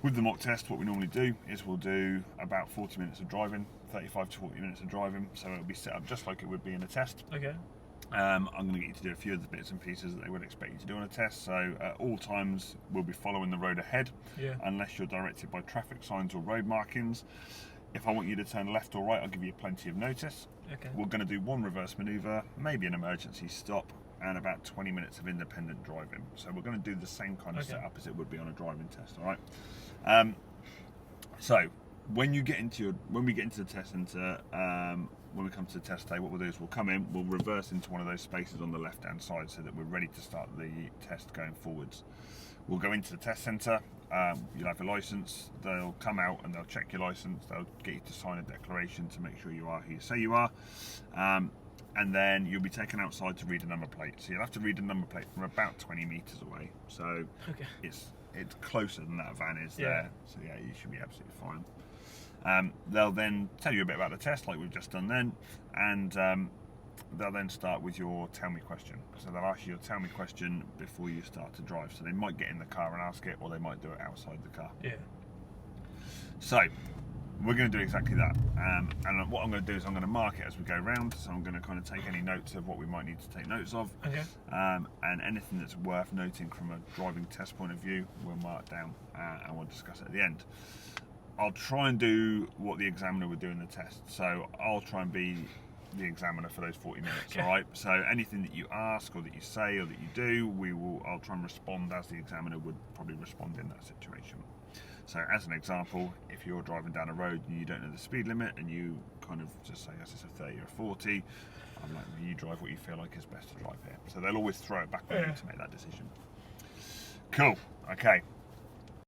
With the mock test, what we normally do is we'll do about 40 minutes of driving, 35 to 40 minutes of driving, so it'll be set up just like it would be in a test. Okay. I'm going to get you to do a few of the bits and pieces that they would expect you to do on a test, so at all times we'll be following the road ahead, unless you're directed by traffic signs or road markings. If I want you to turn left or right, I'll give you plenty of notice. Okay. We're going to do one reverse manoeuvre, maybe an emergency stop, and about 20 minutes of independent driving. So we're going to do the same kind of setup as it would be on a driving test, all right? So when we get into the test centre, when we come to the test day, what we'll do is we'll come in, we'll reverse into one of those spaces on the left hand side so that we're ready to start the test going forwards. We'll go into the test centre, you'll have a licence, they'll come out and they'll check your licence, they'll get you to sign a declaration to make sure you are who you say you are, and then you'll be taken outside to read a number plate. So you'll have to read a number plate from about 20 metres away, so it's closer than that van is there, so yeah, you should be absolutely fine. They'll then tell you a bit about the test like we've just done then, and they'll then start with your tell me question. So they'll ask you your tell me question before you start to drive. So they might get in the car and ask it, or they might do it outside the car. Yeah. So we're going to do exactly that. And what I'm going to do is I'm going to mark it as we go round. So I'm going to kind of take any notes of what we might need to take notes of. Okay. And anything that's worth noting from a driving test point of view, we'll mark down and we'll discuss it at the end. I'll try and do what the examiner would do in the test. So I'll try and be the examiner for those 40 minutes, all right? So anything that you ask or that you say or that you do, I'll try and respond as the examiner would probably respond in that situation. So as an example, if you're driving down a road and you don't know the speed limit and you kind of just say, yes, it's a 30 or a 40, I'm like, you drive what you feel like is best to drive here. So they'll always throw it back on you to make that decision. Cool, okay.